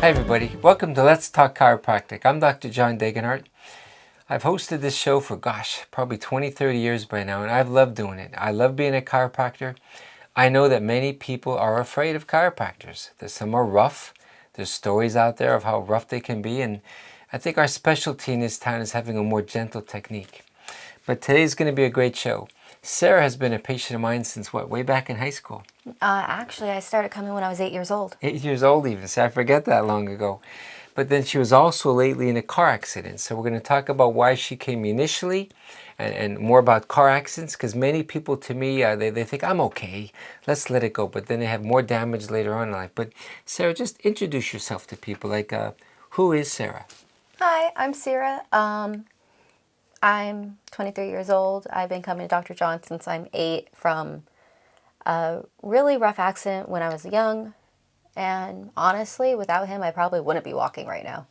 Hi everybody, welcome to Let's Talk Chiropractic. I'm Dr. John Degenhardt. I've hosted this show for, probably 20, 30 years by now, and I've loved doing it. I love being a chiropractor. I know that many people are afraid of chiropractors. Some are rough. There's stories out there of how rough they can be, and I think our specialty in this town is having a more gentle technique. But today's going to be a great show. Sarah has been a patient of mine since way back in high school? Actually, I started coming when I was 8 years old. 8 years old even, so I forget that long ago. But then she was also lately in a car accident. So we're going to talk about why she came initially and more about car accidents, because many people to me, they think, I'm okay, let's let it go. But then they have more damage later on in life. But Sarah, just introduce yourself to people. Who is Sarah? Hi, I'm Sarah. I'm 23 years old. I've been coming to Dr. John since I'm 8 from a really rough accident when I was young. And honestly, without him, I probably wouldn't be walking right now.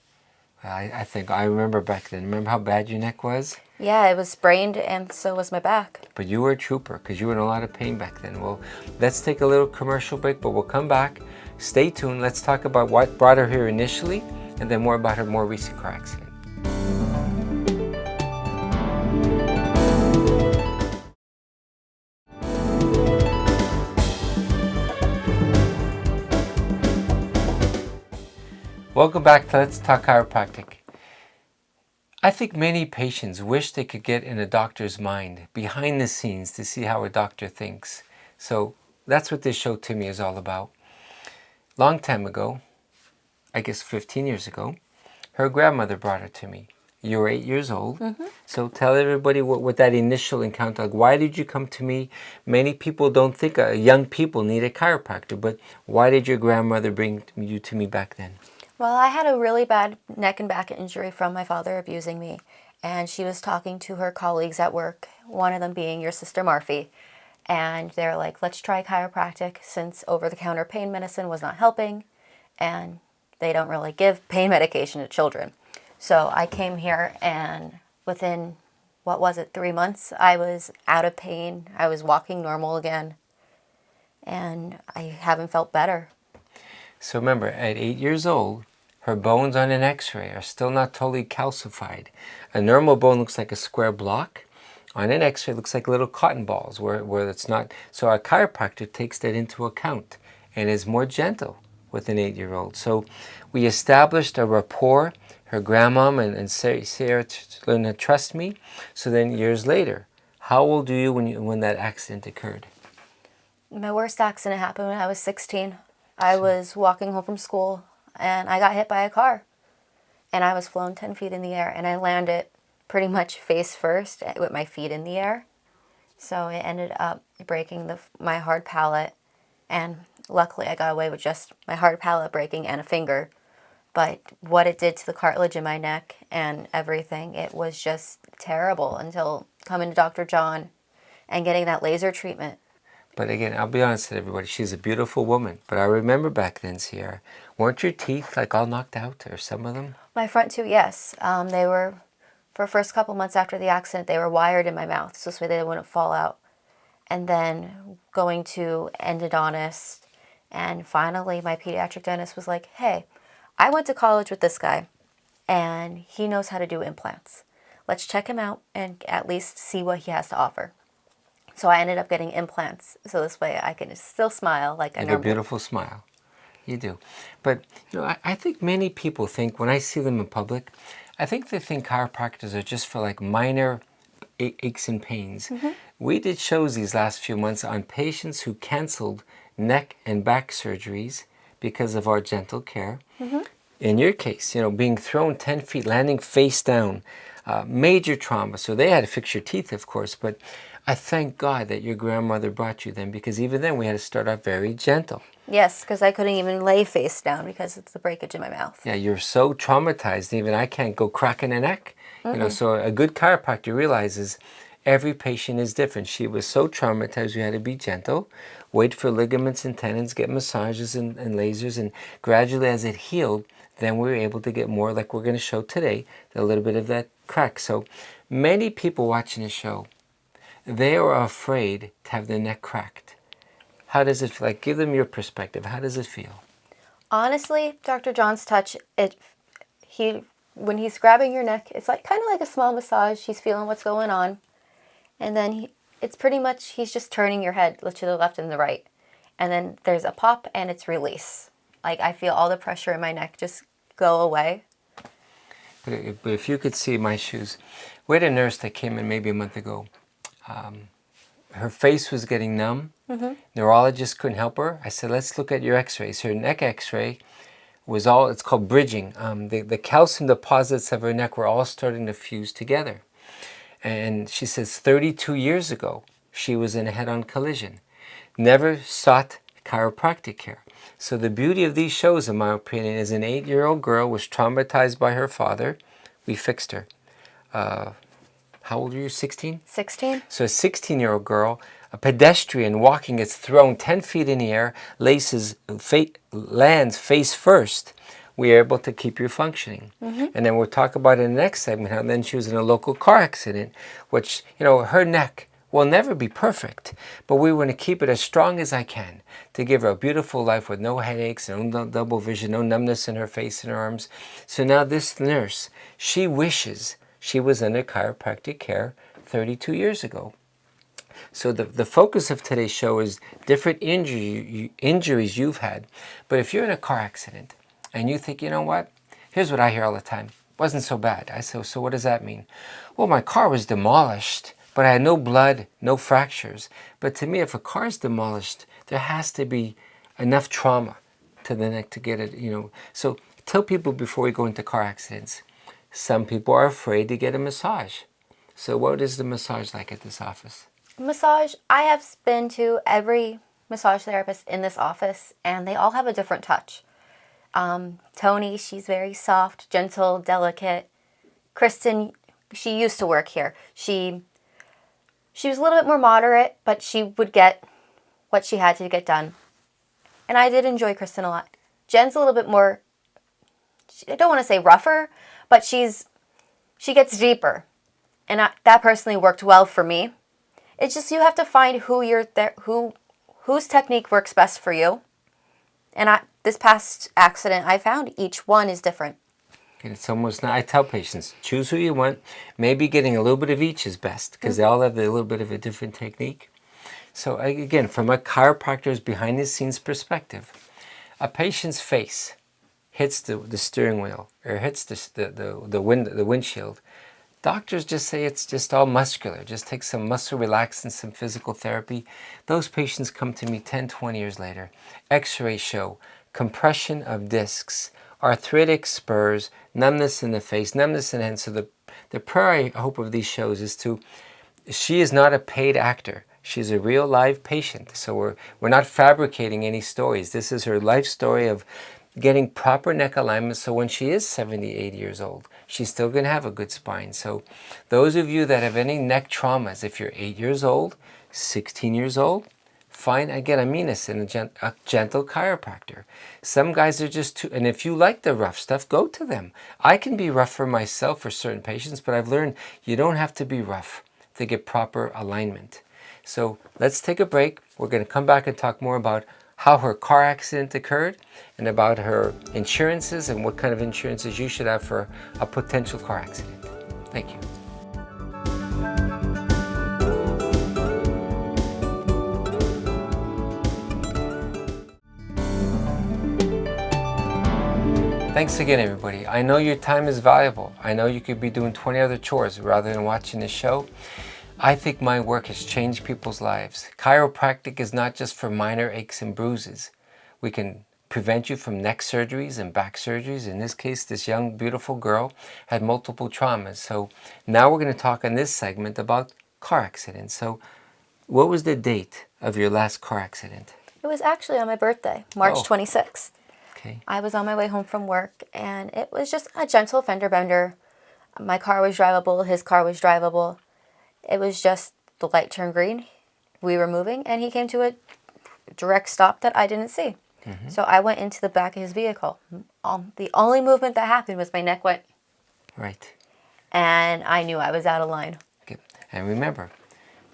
I think I remember back then. Remember how bad your neck was? Yeah, it was sprained and so was my back. But you were a trooper because you were in a lot of pain back then. Well, let's take a little commercial break, but we'll come back. Stay tuned. Let's talk about what brought her here initially and then more about her more recent car accident. Welcome back to Let's Talk Chiropractic. I think many patients wish they could get in a doctor's mind, behind the scenes, to see how a doctor thinks. So that's what this show to me is all about. Long time ago, I guess 15 years ago, her grandmother brought her to me. You were 8 years old. Mm-hmm. So tell everybody what that initial encounter, like, why did you come to me? Many people don't think young people need a chiropractor, but why did your grandmother bring you to me back then? Well, I had a really bad neck and back injury from my father abusing me. And she was talking to her colleagues at work, one of them being your sister Marfie. And they're like, let's try chiropractic since over-the-counter pain medicine was not helping. And they don't really give pain medication to children. So I came here and within, 3 months, I was out of pain. I was walking normal again. And I haven't felt better. So remember, at 8 years old, her bones on an x-ray are still not totally calcified. A normal bone looks like a square block. On an x-ray, it looks like little cotton balls where it's not. So our chiropractor takes that into account and is more gentle with an 8-year-old. So we established a rapport. Her grandmom and Sarah learned to trust me. So then years later, how old were you when that accident occurred? My worst accident happened when I was 16. I was walking home from school and I got hit by a car. And I was flown 10 feet in the air and I landed pretty much face first with my feet in the air. So it ended up breaking my hard palate. And luckily I got away with just my hard palate breaking and a finger. But what it did to the cartilage in my neck and everything, it was just terrible until coming to Dr. John and getting that laser treatment. But again, I'll be honest with everybody, she's a beautiful woman. But I remember back then, Sierra, weren't your teeth like all knocked out, or some of them? My front two, yes. They were, for the first couple months after the accident, they were wired in my mouth, so this way they wouldn't fall out. And then going to endodontist, and finally my pediatric dentist was like, hey, I went to college with this guy, and he knows how to do implants. Let's check him out and at least see what he has to offer. So I ended up getting implants, so this way I can still smile like a normal. You have a beautiful smile. You do. But, I think many people think, when I see them in public, I think they think chiropractors are just for like minor aches and pains. Mm-hmm. We did shows these last few months on patients who canceled neck and back surgeries because of our gentle care. Mm-hmm. In your case, being thrown 10 feet, landing face down, major trauma. So they had to fix your teeth, of course, but I thank God that your grandmother brought you then, because even then we had to start off very gentle. Yes, because I couldn't even lay face down because it's the breakage in my mouth. Yeah, you're so traumatized, even I can't go cracking a neck. So a good chiropractor realizes every patient is different. She was so traumatized, we had to be gentle, wait for ligaments and tendons, get massages and lasers, and gradually as it healed, then we were able to get more, like we're going to show today, a little bit of that crack. So many people watching the show, they are afraid to have their neck cracked. How does it feel? Like, give them your perspective. How does it feel? Honestly, Dr. John's touch, when he's grabbing your neck, it's like kind of like a small massage. He's feeling what's going on. And then it's pretty much, he's just turning your head to the left and the right. And then there's a pop and it's release. Like I feel all the pressure in my neck just go away. But if you could see my shoes, we had a nurse that came in maybe a month ago. Her face was getting numb. Neurologist couldn't help her. I said, let's look at your x-rays. Her neck x-ray was all, it's called bridging. The calcium deposits of her neck were all starting to fuse together. And she says 32 years ago, she was in a head-on collision. Never sought chiropractic care. So the beauty of these shows, in my opinion, is an 8-year-old girl was traumatized by her father. We fixed her. How old are you, 16? 16. So a 16-year-old girl, a pedestrian walking, gets thrown 10 feet in the air, lands face first. We are able to keep you functioning. And then we'll talk about in the next segment how then she was in a local car accident, which, her neck will never be perfect, but we want to keep it as strong as I can to give her a beautiful life with no headaches, no double vision, no numbness in her face and her arms. So now this nurse, she wishes she was under chiropractic care 32 years ago. So the focus of today's show is different injuries you've had. But if you're in a car accident and you think, you know what, here's what I hear all the time. Wasn't so bad. I say, so what does that mean? Well, my car was demolished, but I had no blood, no fractures. But to me, if a car is demolished, there has to be enough trauma to the neck to get it, So tell people before we go into car accidents, some people are afraid to get a massage. So what is the massage like at this office? Massage, I have been to every massage therapist in this office, and they all have a different touch. Tony, she's very soft, gentle, delicate. Kristen, she used to work here. She was a little bit more moderate, but she would get what she had to get done. And I did enjoy Kristen a lot. Jen's a little bit more, I don't want to say rougher, but she gets deeper. And that personally worked well for me. It's just you have to find whose technique works best for you. And this past accident, I found each one is different. It's almost not, I tell patients, choose who you want. Maybe getting a little bit of each is best because they all have a little bit of a different technique. So again, from a chiropractor's behind the scenes perspective, a patient's face hits the steering wheel or hits the windshield. Doctors just say it's just all muscular. Just take some muscle relaxants, some physical therapy. Those patients come to me 10, 20 years later. X-rays show compression of discs, arthritic spurs, numbness in the face, numbness in the hands. So the prayer I hope of these shows is she is not a paid actor. She's a real live patient. So we're not fabricating any stories. This is her life story of getting proper neck alignment so when she is 78 years old, she's still going to have a good spine. So those of you that have any neck traumas, if you're 8 years old, 16 years old, find, again, I mean this, in a gentle chiropractor. Some guys are just too, and if you like the rough stuff, go to them. I can be rough for myself for certain patients, but I've learned you don't have to be rough to get proper alignment. So let's take a break. We're going to come back and talk more about how her car accident occurred and about her insurances and what kind of insurances you should have for a potential car accident. Thank you. Thanks again, everybody. I know your time is valuable. I know you could be doing 20 other chores rather than watching this show. I think my work has changed people's lives. Chiropractic is not just for minor aches and bruises. We can prevent you from neck surgeries and back surgeries. In this case, this young, beautiful girl had multiple traumas. So now we're going to talk in this segment about car accidents. So what was the date of your last car accident? It was actually on my birthday, March 26th. Okay. I was on my way home from work, and it was just a gentle fender bender. My car was drivable. His car was drivable. It was just the light turned green. We were moving, and he came to a direct stop that I didn't see. So I went into the back of his vehicle. The only movement that happened was my neck went. Right. And I knew I was out of line. Okay. And remember,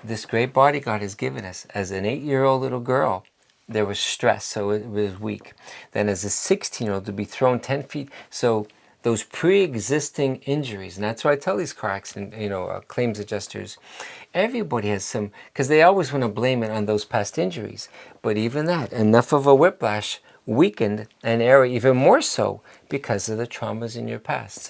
this great body God has given us as an 8-year-old little girl, there was stress, so it was weak. Then as a 16-year-old to be thrown 10 feet, so those pre-existing injuries, and that's why I tell these car accident, claims adjusters, everybody has some, because they always want to blame it on those past injuries. But even that, enough of a whiplash weakened an area even more so because of the traumas in your past.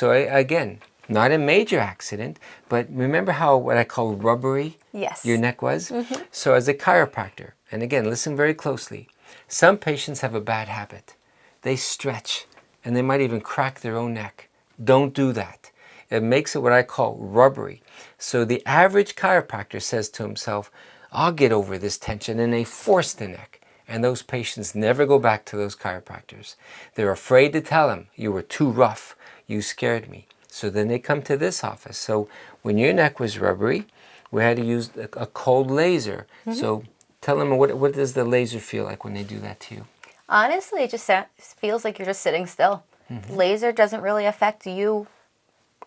Again, not a major accident, but remember how what I call rubbery Yes. your neck was? So as a chiropractor, and again, listen very closely, some patients have a bad habit. They stretch and they might even crack their own neck. Don't do that. It makes it what I call rubbery. So the average chiropractor says to himself, I'll get over this tension, and they force the neck. And those patients never go back to those chiropractors. They're afraid to tell them, you were too rough, you scared me. So then they come to this office. So when your neck was rubbery, we had to use a cold laser. So tell them, what does the laser feel like when they do that to you? Honestly, it just feels like you're just sitting still. Laser doesn't really affect you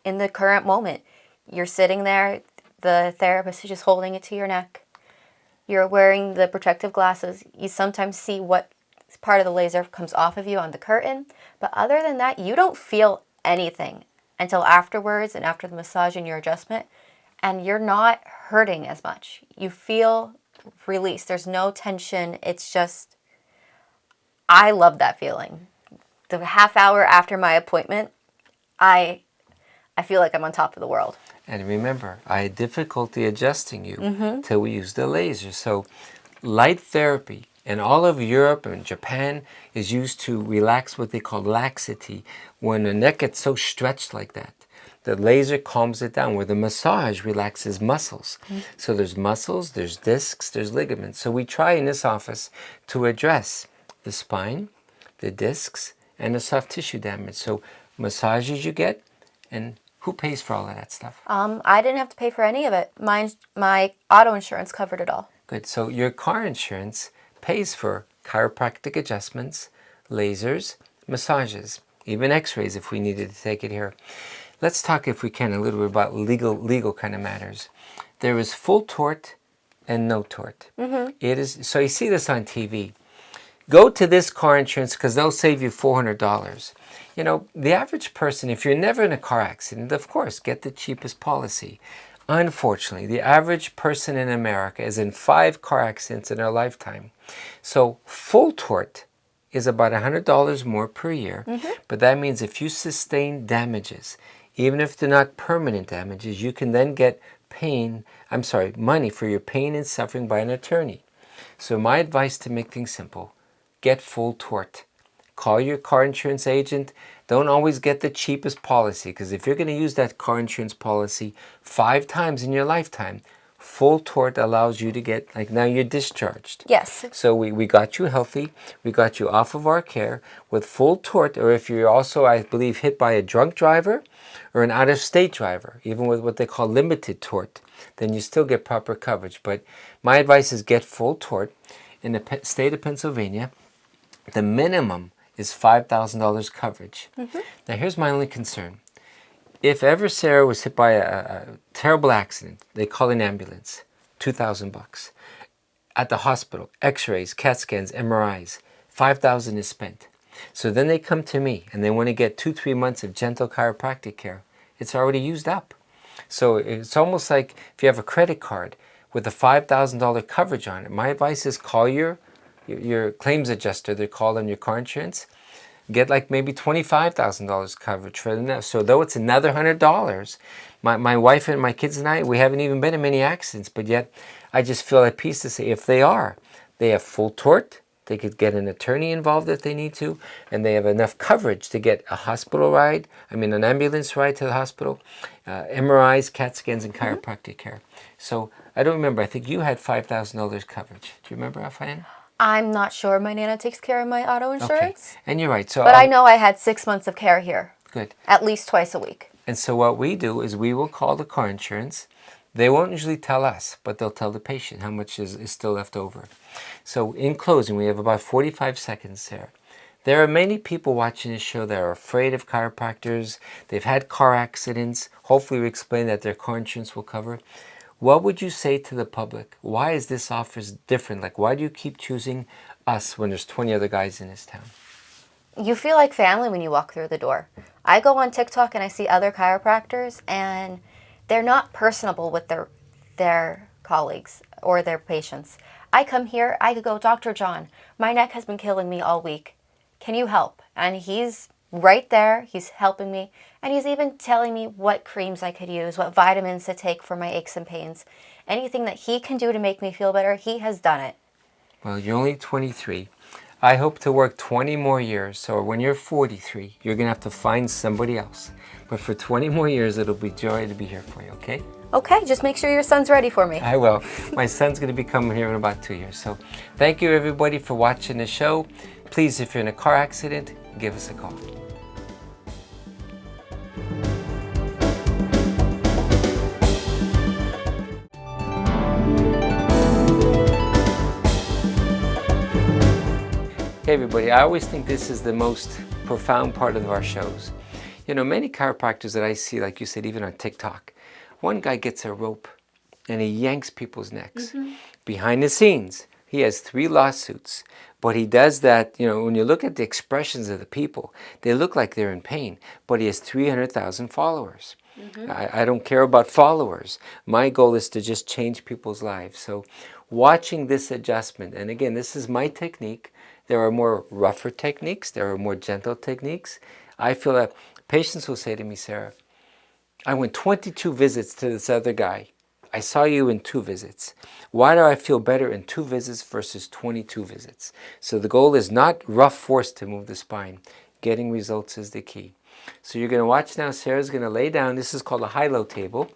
in the current moment. You're sitting there, the therapist is just holding it to your neck. You're wearing the protective glasses. You sometimes see what part of the laser comes off of you on the curtain. But other than that, you don't feel anything until afterwards and after the massage and your adjustment. And you're not hurting as much. You feel released. There's no tension. It's just, I love that feeling. The half hour after my appointment, I feel like I'm on top of the world. And remember, I had difficulty adjusting you till we used the laser. So light therapy in all of Europe and Japan is used to relax what they call laxity. When the neck gets so stretched like that, the laser calms it down, where the massage relaxes muscles. So there's muscles, there's discs, there's ligaments. So we try in this office to address the spine, the discs, and the soft tissue damage. So massages you get, and who pays for all of that stuff? I didn't have to pay for any of it. My auto insurance covered it all. Good. So your car insurance pays for chiropractic adjustments, lasers, massages, even x-rays if we needed to take it here. Let's talk, if we can, a little bit about legal kind of matters. There is full tort and no tort. It is, so you see this on TV. Go to this car insurance because they'll save you $400. The average person, if you're never in a car accident, of course, get the cheapest policy. Unfortunately, the average person in America is in 5 car accidents in their lifetime. So full tort is about $100 more per year, but that means if you sustain damages, even if they're not permanent damages, you can then get money for your pain and suffering by an attorney. So my advice to make things simple, get full tort. Call your car insurance agent. Don't always get the cheapest policy, because if you're going to use that car insurance policy 5 times in your lifetime, full tort allows you to get, like now you're discharged. Yes. So we got you healthy. We got you off of our care with full tort, or if you're also, I believe, hit by a drunk driver or an out-of-state driver, even with what they call limited tort, then you still get proper coverage. But my advice is get full tort. In the state of Pennsylvania, the minimum is $5,000 coverage. Now here's my only concern. If ever Sarah was hit by a terrible accident, they call an ambulance, $2,000. At the hospital, x-rays, CAT scans, MRIs, $5,000 is spent. So then they come to me and they want to get 2-3 months of gentle chiropractic care. It's already used up. So it's almost like if you have a credit card with a $5,000 coverage on it, my advice is call your claims adjuster. They're called on your car insurance. Get like maybe $25,000 coverage for the. So though it's another $100, my wife and my kids and I, we haven't even been in many accidents, but yet I just feel at peace to say if they have full tort, they could get an attorney involved if they need to, and they have enough coverage to get a hospital ride, an ambulance ride to the hospital, MRIs, CAT scans, and chiropractic care. So I don't remember. I think you had $5,000 coverage. Do you remember offhand? I'm not sure. My Nana takes care of my auto insurance. Okay. And you're right. So but I know I had 6 months of care here. Good. At least twice a week. And so what we do is we will call the car insurance. They won't usually tell us, but they'll tell the patient how much is still left over. So in closing, we have about 45 seconds there. There are many people watching this show that are afraid of chiropractors. They've had car accidents. Hopefully we explain that their car insurance will cover. What would you say to the public? Why is this office different? Like, why do you keep choosing us when there's 20 other guys in this town? You feel like family when you walk through the door. I go on TikTok and I see other chiropractors, and they're not personable with their colleagues or their patients. I come here, I could go, Dr. John, my neck has been killing me all week. Can you help? And he's right there, he's helping me, and he's even telling me what creams I could use, what vitamins to take for my aches and pains. Anything that he can do to make me feel better, he has done it. Well, you're only 23. I hope to work 20 more years, so when you're 43, you're going to have to find somebody else. But for 20 more years, it'll be joy to be here for you, okay? Okay, just make sure your son's ready for me. I will. My son's going to be coming here in about 2 years. So thank you, everybody, for watching the show. Please, if you're in a car accident, give us a call. Hey everybody, I always think this is the most profound part of our shows. You know, many chiropractors that I see, like you said, even on TikTok, one guy gets a rope and he yanks people's necks. Behind the scenes, he has 3 lawsuits, but he does that, you know, when you look at the expressions of the people, they look like they're in pain, but he has 300,000 followers. I don't care about followers. My goal is to just change people's lives. So watching this adjustment, and again, this is my technique. There are more rougher techniques. There are more gentle techniques. I feel that patients will say to me, Sarah, I went 22 visits to this other guy. I saw you in 2 visits. Why do I feel better in 2 visits versus 22 visits? So the goal is not rough force to move the spine. Getting results is the key. So you're going to watch now. Sarah's going to lay down. This is called a high-low table.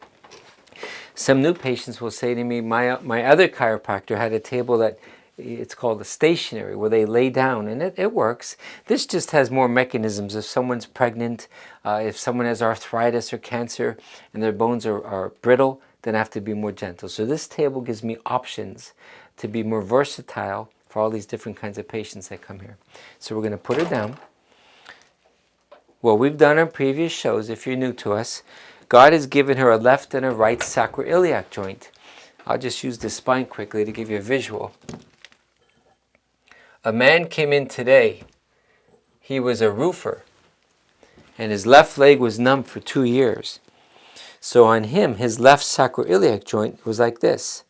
Some new patients will say to me, my other chiropractor had a table that it's called a stationary, where they lay down, and it works. This just has more mechanisms. If someone's pregnant, if someone has arthritis or cancer, and their bones are brittle, then I have to be more gentle. So this table gives me options to be more versatile for all these different kinds of patients that come here. So we're going to put her down. What we've done on previous shows, if you're new to us, God has given her a left and a right sacroiliac joint. I'll just use the spine quickly to give you a visual. A man came in today. He was a roofer, and his left leg was numb for 2 years. So on him, his left sacroiliac joint was like this.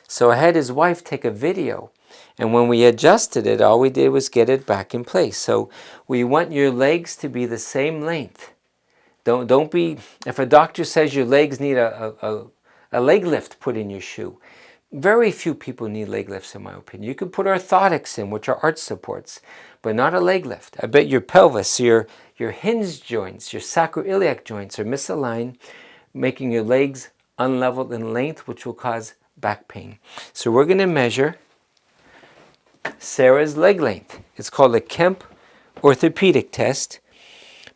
So I had his wife take a video, and when we adjusted it, all we did was get it back in place. So we want your legs to be the same length. Don't be, if a doctor says your legs need a leg lift put in your shoe, very few people need leg lifts, in my opinion. You can put orthotics in, which are arch supports, but not a leg lift. I bet your pelvis, your hinge joints, your sacroiliac joints are misaligned, making your legs unleveled in length, which will cause back pain. So we're going to measure Sarah's leg length. It's called a Kemp orthopedic test.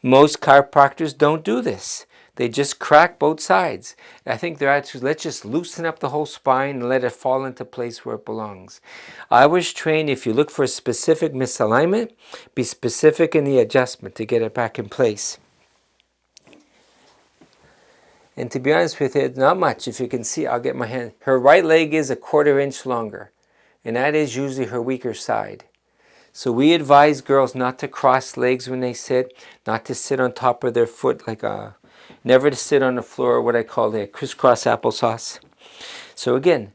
Most chiropractors don't do this. They just crack both sides. I think they're actually, let's just loosen up the whole spine and let it fall into place where it belongs. I was trained, if you look for a specific misalignment, be specific in the adjustment to get it back in place. And to be honest with you, not much. If you can see, I'll get my hand. Her right leg is a 1/4 inch longer, and that is usually her weaker side. So we advise girls not to cross legs when they sit, not to sit on top of their foot never to sit on the floor, what I call a crisscross applesauce. So again,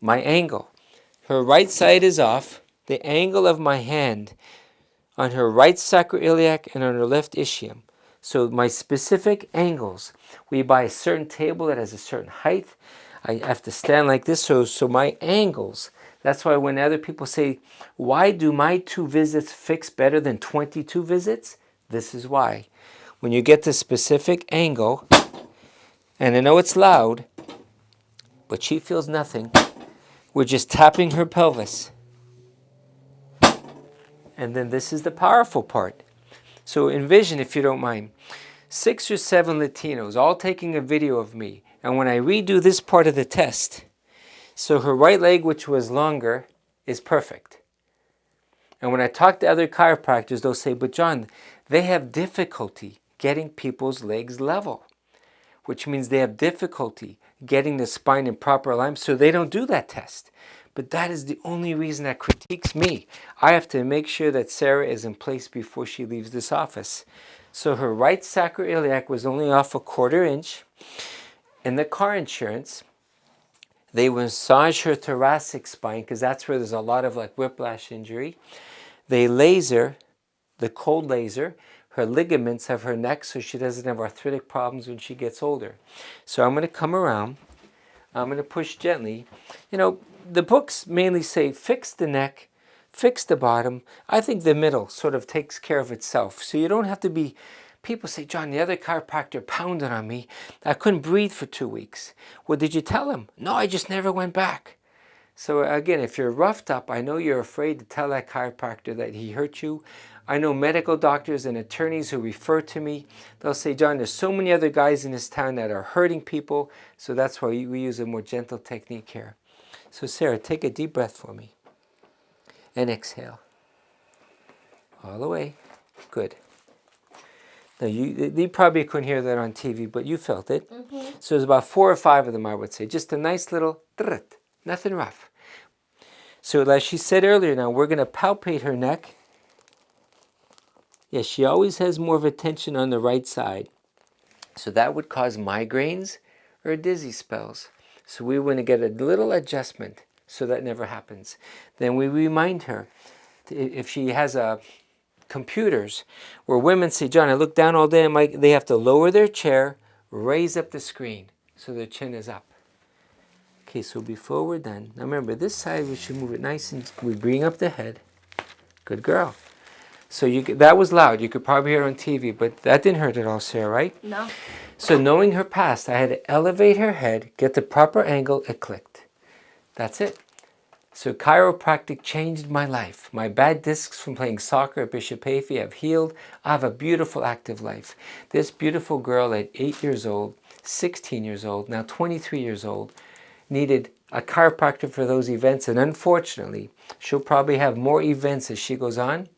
my angle. Her right side is off. The angle of my hand on her right sacroiliac and on her left ischium. So my specific angles. We buy a certain table that has a certain height. I have to stand like this. So my angles. That's why when other people say, why do my 2 visits fix better than 22 visits? This is why. When you get the specific angle, and I know it's loud, but she feels nothing. We're just tapping her pelvis. And then this is the powerful part. So envision, if you don't mind, 6 or 7 Latinos all taking a video of me. And when I redo this part of the test, so her right leg, which was longer, is perfect. And when I talk to other chiropractors, they'll say, but John, they have difficulty getting people's legs level. which means they have difficulty getting the spine in proper alignment, so they don't do that test. But that is the only reason that critiques me. I have to make sure that Sarah is in place before she leaves this office. So her right sacroiliac was only off a 1/4 inch. In the car insurance, they massage her thoracic spine because that's where there's a lot of like whiplash injury. They laser, the cold laser, her ligaments of her neck so she doesn't have arthritic problems when she gets older. So I'm going to come around. I'm going to push gently. You know, the books mainly say fix the neck, fix the bottom. I think the middle sort of takes care of itself. So you don't have to be, people say, John, the other chiropractor pounded on me. I couldn't breathe for 2 weeks. Well, did you tell him? No, I just never went back. So again, if you're roughed up, I know you're afraid to tell that chiropractor that he hurt you. I know medical doctors and attorneys who refer to me. They'll say, John, there's so many other guys in this town that are hurting people. So that's why we use a more gentle technique here. So Sarah, take a deep breath for me. And exhale. All the way. Good. Now, you probably couldn't hear that on TV, but you felt it. Mm-hmm. So there's about 4 or 5 of them, I would say. Just a nice little, nothing rough. So as she said earlier, now we're going to palpate her neck. Yes, she always has more of a tension on the right side. So that would cause migraines or dizzy spells. So we want to get a little adjustment so that never happens. Then we remind her, if she has computers, where women say, John, I look down all day, they have to lower their chair, raise up the screen so their chin is up. Okay, so before we're done, now remember this side we should move it nice and we bring up the head. Good girl. So that was loud. You could probably hear it on TV, but that didn't hurt at all, Sarah, right? No. So knowing her past, I had to elevate her head, get the proper angle, it clicked. That's it. So chiropractic changed my life. My bad discs from playing soccer at Bishop Hayfie have healed. I have a beautiful active life. This beautiful girl at 8 years old, 16 years old, now 23 years old, needed a chiropractor for those events, and unfortunately, she'll probably have more events as she goes on.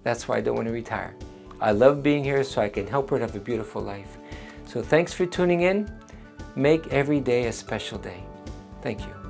That's why I don't want to retire. I love being here so I can help her to have a beautiful life. So thanks for tuning in. Make every day a special day. Thank you.